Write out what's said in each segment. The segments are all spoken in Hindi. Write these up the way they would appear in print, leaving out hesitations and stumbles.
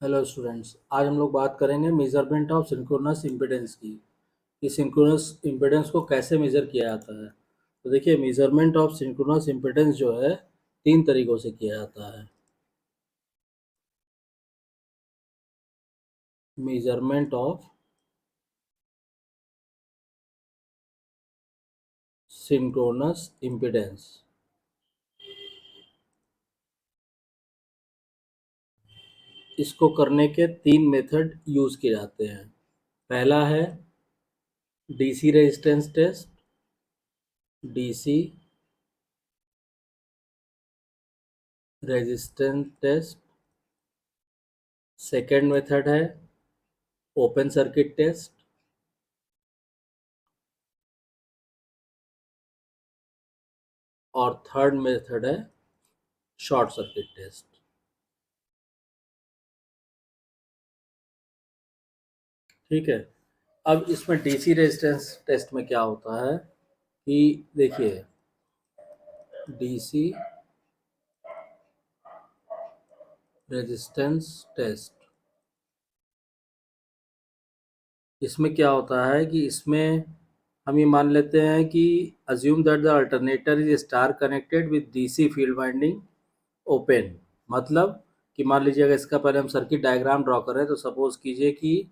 हेलो स्टूडेंट्स, आज हम लोग बात करेंगे मेजरमेंट ऑफ सिंक्रोनस इम्पीडेंस की कि सिंक्रोनस इम्पीडेंस को कैसे मेजर किया जाता है। तो देखिए, मेजरमेंट ऑफ सिंक्रोनस इम्पीडेंस जो है तीन तरीक़ों से किया जाता है। मेजरमेंट ऑफ सिंक्रोनस इम्पीडेंस, इसको करने के तीन मेथड यूज़ किए जाते हैं। पहला है DC resistance test, DC resistance test. Second method है ओपन सर्किट टेस्ट। और थर्ड मेथड है शॉर्ट सर्किट टेस्ट। ठीक है। अब इसमें डीसी रेजिस्टेंस टेस्ट में क्या होता है कि देखिए, डीसी रेजिस्टेंस टेस्ट, इसमें क्या होता है कि इसमें हम ये मान लेते हैं कि assume that the alternator is star connected with DC field winding open. मतलब कि मान लीजिए, अगर इसका पहले हम सर्किट डायग्राम ड्रॉ करें तो सपोज कीजिए कि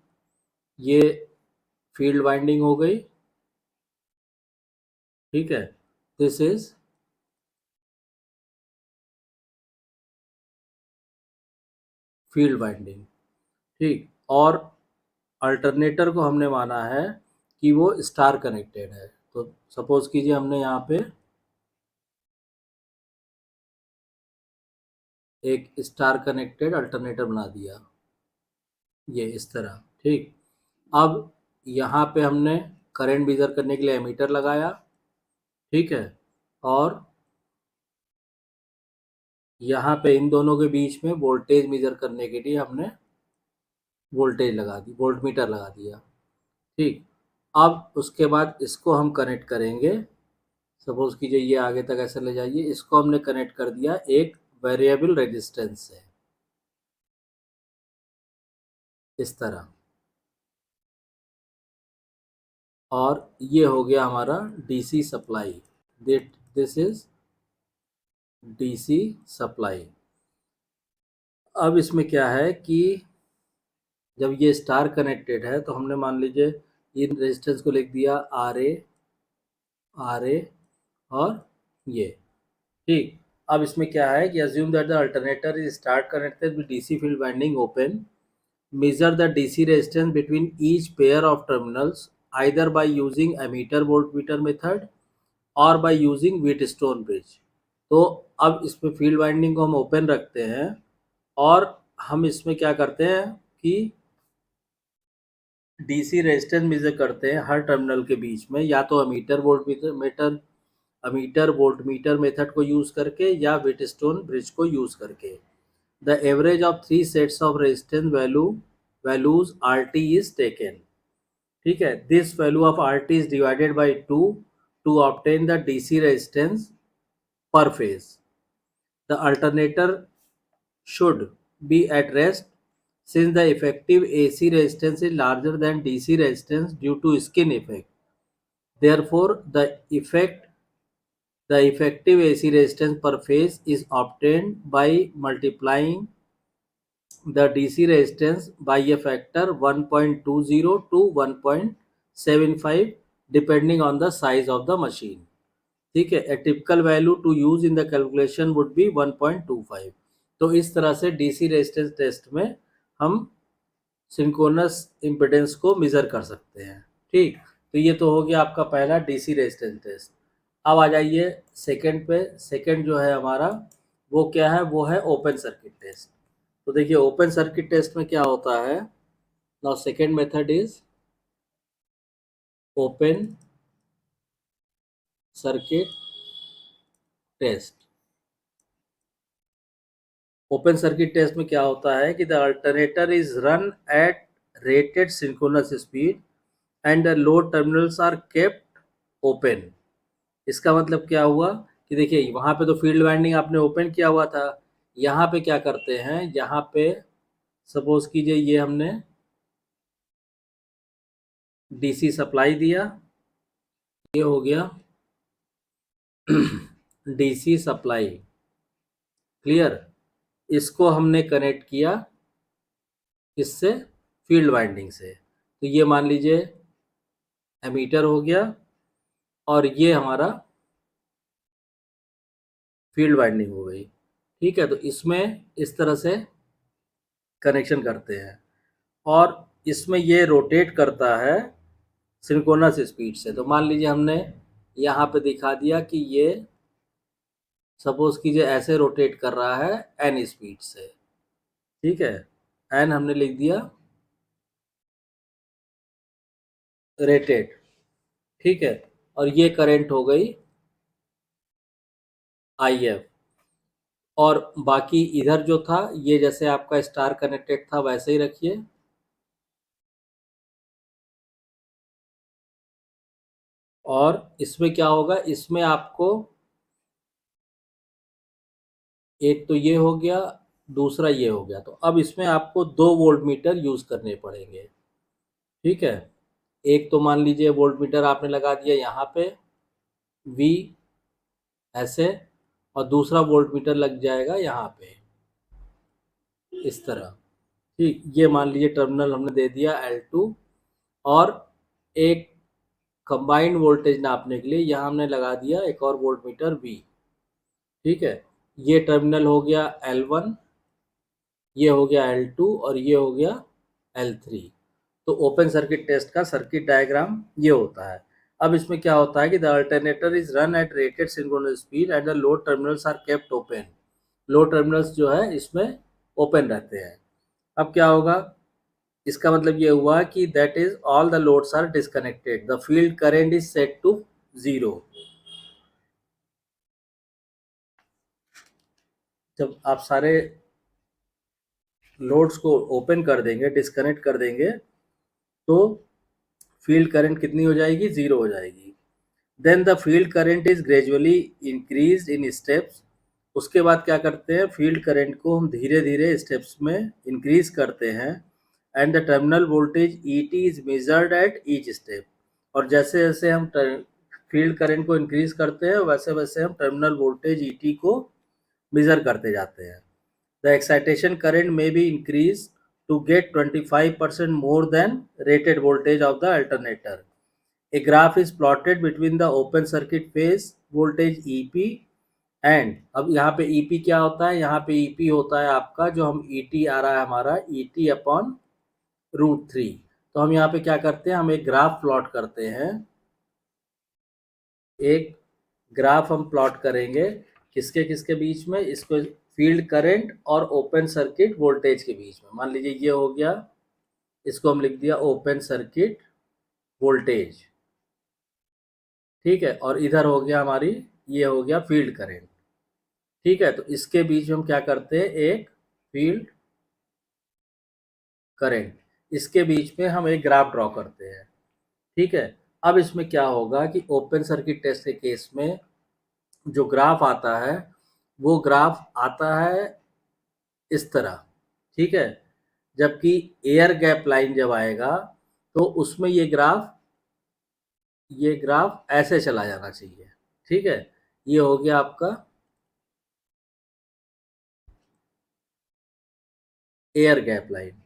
ये फील्ड वाइंडिंग हो गई। ठीक है, दिस इज फील्ड वाइंडिंग। ठीक, और अल्टरनेटर को हमने माना है कि वो स्टार कनेक्टेड है। तो सपोज कीजिए हमने यहाँ पे एक स्टार कनेक्टेड अल्टरनेटर बना दिया, ये इस तरह। ठीक, अब यहाँ पे हमने करंट मेजर करने के लिए एमीटर लगाया। ठीक है, और यहाँ पे इन दोनों के बीच में वोल्टेज मेजर करने के लिए हमने वोल्टेज लगा दी, वोल्ट मीटर लगा दिया। ठीक, अब उसके बाद इसको हम कनेक्ट करेंगे। सपोज कीजिए ये आगे तक ऐसे ले जाइए, इसको हमने कनेक्ट कर दिया एक वेरिएबल रेजिस्टेंस से, इस तरह। और ये हो गया हमारा DC supply. This is DC supply. अब इसमें क्या है कि जब ये स्टार कनेक्टेड है तो हमने मान लीजिए इन रेजिस्टेंस को लिख दिया आर ए और ये। ठीक, अब इसमें क्या है कि assume that the alternator is star connected with DC field winding open. Measure the DC resistance between each pair of terminals either by using ammeter voltmeter method or by using Wheatstone bridge। तो अब इसमें फील्ड वाइंडिंग को हम ओपन रखते हैं और हम इसमें क्या करते हैं कि डीसी रेजिस्टेंस मेजर करते हैं हर टर्मिनल के बीच में, या तो अमीटर वोल्टमीटर मेथड को यूज़ करके या व्हीटस्टोन ब्रिज को यूज़ करके। The average of three sets of resistance values RT is taken। ठीक है, this value of RT is divided by 2 to obtain the DC resistance per phase। The alternator should be at rest since the effective AC resistance is larger than DC resistance due to skin effect। Therefore, the effective AC resistance per phase is obtained by multiplying the DC resistance by a factor 1.20 to 1.75 depending on the size of the machine। ठीक है, a typical value to use in the calculation would be 1.25। तो इस तरह से डीसी रेजिस्टेंस टेस्ट में हम सिंक्रोनस इम्पीडेंस को मेजर कर सकते हैं। ठीक, तो ये तो हो गया आपका पहला डीसी रेजिस्टेंस टेस्ट। अब आ जाइए सेकंड पे। सेकंड जो है हमारा वो क्या है, वो है ओपन सर्किट टेस्ट। तो देखिए, ओपन सर्किट टेस्ट में क्या होता है। Now second method is open circuit test. Open circuit test में क्या होता है कि the alternator is run at rated synchronous speed and the load terminals are kept open. इसका मतलब क्या हुआ कि देखिए, वहाँ पे तो फील्ड वाइंडिंग आपने ओपन किया हुआ था। यहाँ पे क्या करते हैं, यहाँ पे सपोज कीजिए ये हमने डीसी सप्लाई दिया, ये हो गया डीसी सप्लाई, क्लियर। इसको हमने कनेक्ट किया इससे, फील्ड वाइंडिंग से। तो ये मान लीजिए एमीटर हो गया और ये हमारा फील्ड वाइंडिंग हो गई, ठीक है। तो इसमें इस तरह से कनेक्शन करते हैं और इसमें ये रोटेट करता है सिंक्रोनस स्पीड से। तो मान लीजिए हमने यहाँ पे दिखा दिया कि ये सपोज कीजिए ऐसे रोटेट कर रहा है एन स्पीड से, ठीक है। एन हमने लिख दिया रेटेड, ठीक है। और ये करंट हो गई आई एफ। और बाकी इधर जो था ये जैसे आपका स्टार कनेक्टेड था वैसे ही रखिए। और इसमें क्या होगा, इसमें आपको एक तो ये हो गया, दूसरा ये हो गया। तो अब इसमें आपको 2 वोल्ट मीटर यूज करने पड़ेंगे, ठीक है। एक तो मान लीजिए वोल्ट मीटर आपने लगा दिया यहाँ पे वी ऐसे, और दूसरा वोल्ट मीटर लग जाएगा यहाँ पे इस तरह, ठीक। ये मान लीजिए टर्मिनल हमने दे दिया L2। और एक कंबाइंड वोल्टेज नापने के लिए यहाँ हमने लगा दिया एक और वोल्ट मीटर V, ठीक है। ये टर्मिनल हो गया L1, ये हो गया L2 और ये हो गया L3। तो ओपन सर्किट टेस्ट का सर्किट डायग्राम ये होता है। अब इसमें क्या होता है कि the alternator is run at rated synchronous speed and the load terminals are kept open. Load terminals जो है इसमें ओपन रहते हैं। अब क्या होगा, इसका मतलब ये हुआ कि that is all the loads are disconnected, the field current is set to 0। जब आप सारे लोड्स को ओपन कर देंगे, डिस्कनेक्ट कर देंगे, तो फील्ड करंट कितनी हो जाएगी, 0 हो जाएगी। Then the field current is gradually increase in steps. उसके बाद क्या करते हैं, फील्ड करंट को हम धीरे धीरे स्टेप्स में इंक्रीज करते हैं। And the terminal voltage E T is measured at each step. और जैसे जैसे हम फील्ड करंट को इंक्रीज करते हैं वैसे वैसे हम टर्मिनल वोल्टेज ई टी को मेजर करते जाते हैं। The excitation current may be increased to get 25% more than rated voltage of the alternator. A graph is plotted between the open circuit phase voltage EP and, अब यहाँ पे EP क्या होता है, यहाँ पे EP होता है आपका जो हम ET आ रहा है हमारा ET अपॉन √3। तो हम यहाँ पे क्या करते हैं, हम एक ग्राफ प्लॉट करते हैं। एक ग्राफ हम प्लॉट करेंगे किसके किसके बीच में, इसको फील्ड करंट और ओपन सर्किट वोल्टेज के बीच में। मान लीजिए ये हो गया, इसको हम लिख दिया ओपन सर्किट वोल्टेज, ठीक है। और इधर हो गया हमारी, ये हो गया फील्ड करंट, ठीक है। तो इसके बीच में हम क्या करते हैं, एक फील्ड करंट, इसके बीच में हम एक ग्राफ ड्रॉ करते हैं, ठीक है। अब इसमें क्या होगा कि ओपन सर्किट टेस्ट के केस में जो ग्राफ आता है वो ग्राफ आता है इस तरह, ठीक है। जबकि एयर गैप लाइन जब आएगा तो उसमें ये ग्राफ ऐसे चला जाना चाहिए, ठीक है। ये हो गया आपका एयर गैप लाइन,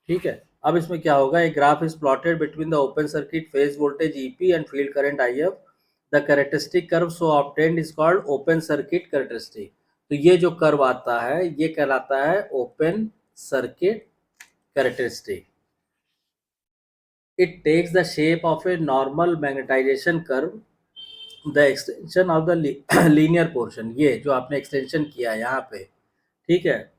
ठीक है। अब इसमें क्या होगा, एक graph is plotted between the open circuit phase voltage EP and field current if. The characteristic curve so obtained is called open circuit characteristic. तो ये जो कर्व आता है ये कहलाता है open circuit characteristic. It takes the shape of a normal magnetization curve, the extension of the linear portion, ये जो आपने एक्सटेंशन किया है यहाँ पे, ठीक है,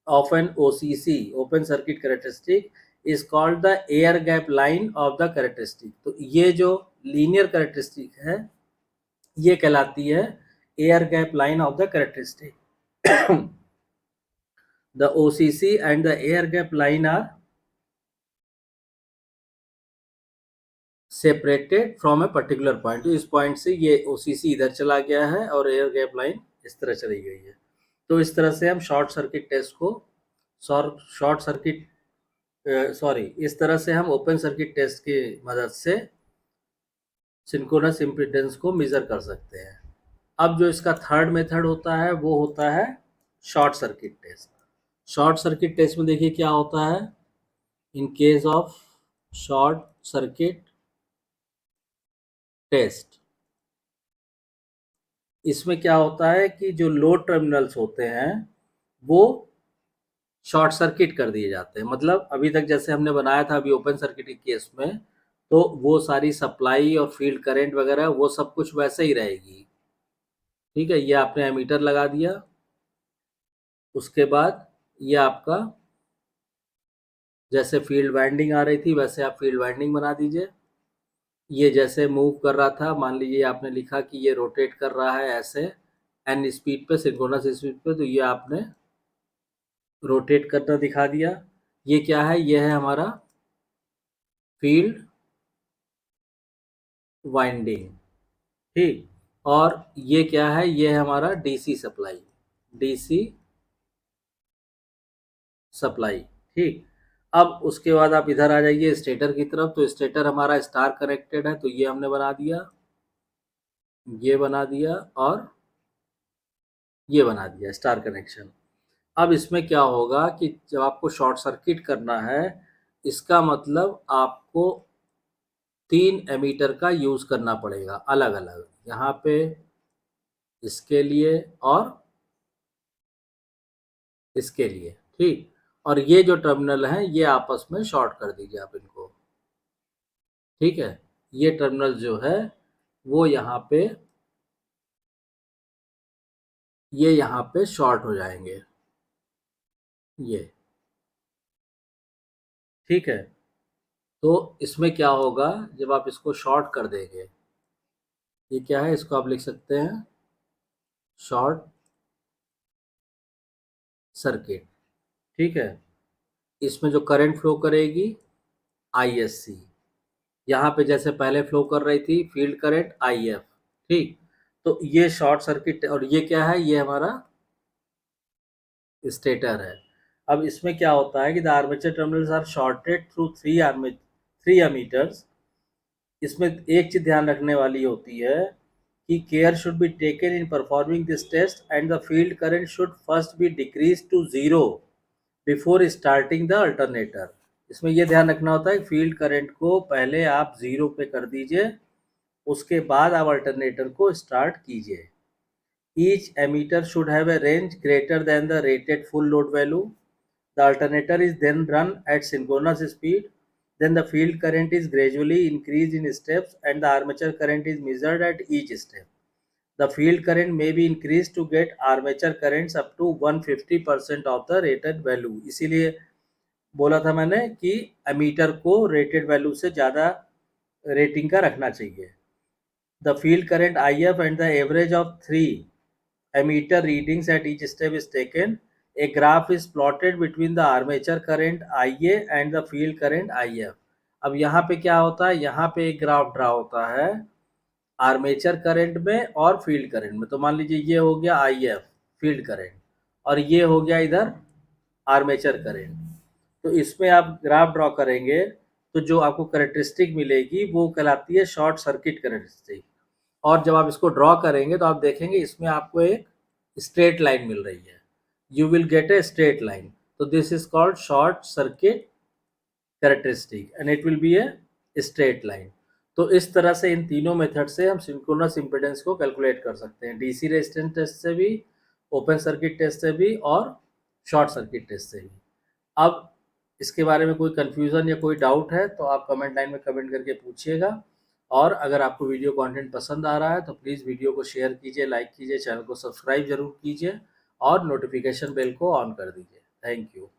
of an OCC open circuit characteristic is called the air gap line of the characteristic। तो ये जो लीनियर कैरेक्टरिस्टिक है ये कहलाती है air gap line of the characteristic. The OCC and the air gap line are separated from a particular point. तो इस पॉइंट से ये ओसीसी इधर चला गया है और एयर गैप लाइन इस तरह चली गई है। तो इस तरह से हम शॉर्ट सर्किट टेस्ट को शॉर्ट सर्किट इस तरह से हम ओपन सर्किट टेस्ट की मदद से सिंक्रोनस इम्पीडेंस को मेजर कर सकते हैं। अब जो इसका थर्ड मेथड होता है वो होता है short circuit test. Short circuit test में देखिए क्या होता है। In case of short circuit test, इसमें क्या होता है कि जो लोड टर्मिनल्स होते हैं वो शॉर्ट सर्किट कर दिए जाते हैं। मतलब अभी तक जैसे हमने बनाया था अभी ओपन सर्किट के केस में, तो वो सारी सप्लाई और फील्ड करंट वगैरह वो सब कुछ वैसे ही रहेगी। ठीक है, ये आपने एमीटर लगा दिया, उसके बाद ये आपका जैसे फील्ड वाइंडिंग आ रही थी वैसे आप फील्ड वाइंडिंग बना दीजिए। ये जैसे मूव कर रहा था, मान लीजिए आपने लिखा कि ये रोटेट कर रहा है ऐसे एन स्पीड पे, सिंक्रोनस स्पीड पे, तो ये आपने रोटेट करना दिखा दिया। ये क्या है, ये है हमारा फील्ड वाइंडिंग। ठीक, और ये क्या है, ये है हमारा डीसी सप्लाई, डीसी सप्लाई। ठीक, अब उसके बाद आप इधर आ जाइए स्टेटर की तरफ। तो स्टेटर हमारा स्टार कनेक्टेड है, तो ये हमने बना दिया, ये बना दिया और ये बना दिया स्टार कनेक्शन। अब इसमें क्या होगा कि जब आपको शॉर्ट सर्किट करना है, इसका मतलब आपको 3 एमीटर का यूज़ करना पड़ेगा अलग अलग, यहाँ पे, इसके लिए और इसके लिए। ठीक, और ये जो टर्मिनल हैं ये आपस में शॉर्ट कर दीजिए आप इनको। ठीक है, ये टर्मिनल जो है वो यहाँ पे शॉर्ट हो जाएंगे ये। ठीक है, तो इसमें क्या होगा जब आप इसको शॉर्ट कर देंगे, ये क्या है, इसको आप लिख सकते हैं शॉर्ट सर्किट। ठीक है, इसमें जो करंट फ्लो करेगी आईएससी, यहाँ पे जैसे पहले फ्लो कर रही थी फील्ड करंट आईएफ। ठीक, तो ये शॉर्ट सर्किट, और ये क्या है, ये हमारा स्टेटर है। अब इसमें क्या होता है कि the armature terminals are shorted through three ammeters. इसमें एक चीज ध्यान रखने वाली होती है कि care should be taken in performing this test and the field current should first be decrease to zero before starting the alternator. इसमें यह ध्यान रखना होता है फील्ड करंट को पहले आप जीरो पे कर दीजिए, उसके बाद आप अल्टरनेटर को स्टार्ट कीजिए। Each emitter should have a range greater than the rated full load value. The alternator is then run at synchronous speed. Then the field current is gradually increased in steps and the armature current is measured at each step. The field current may be increased to get armature currents up to 150% of the rated value. इसीलिए बोला था मैंने कि एमीटर को रेटेड वैल्यू से ज़्यादा रेटिंग का रखना चाहिए। The field current IF and the average of 3 ammeter readings at each step is taken. A graph is plotted between the armature current IA and the field current IF. अब यहाँ पे क्या होता है, यहाँ पे एक ग्राफ ड्रा होता है आर्मेचर करंट में और फील्ड करंट में। तो मान लीजिए ये हो गया IF फील्ड करंट और ये हो गया इधर आर्मेचर करंट। तो इसमें आप ग्राफ ड्रॉ करेंगे तो जो आपको करेक्टरिस्टिक मिलेगी वो कहलाती है शॉर्ट सर्किट करेक्टरिस्टिक। और जब आप इसको ड्रॉ करेंगे तो आप देखेंगे इसमें आपको एक स्ट्रेट लाइन मिल रही है, you will get a straight line. तो this is called short circuit characteristic and it will be a straight line. तो इस तरह से इन तीनों मेथड से हम सिंक्रोनस इम्पीडेंस को कैलकुलेट कर सकते हैं, डीसी रेजिस्टेंस टेस्ट से भी, ओपन सर्किट टेस्ट से भी और शॉर्ट सर्किट टेस्ट से भी। अब इसके बारे में कोई कन्फ्यूज़न या कोई डाउट है तो आप कमेंट लाइन में कमेंट करके पूछिएगा। और अगर आपको वीडियो कंटेंट पसंद आ रहा है तो प्लीज़ वीडियो को शेयर कीजिए, लाइक कीजिए, चैनल को सब्सक्राइब जरूर कीजिए और नोटिफिकेशन बेल को ऑन कर दीजिए। Thank you.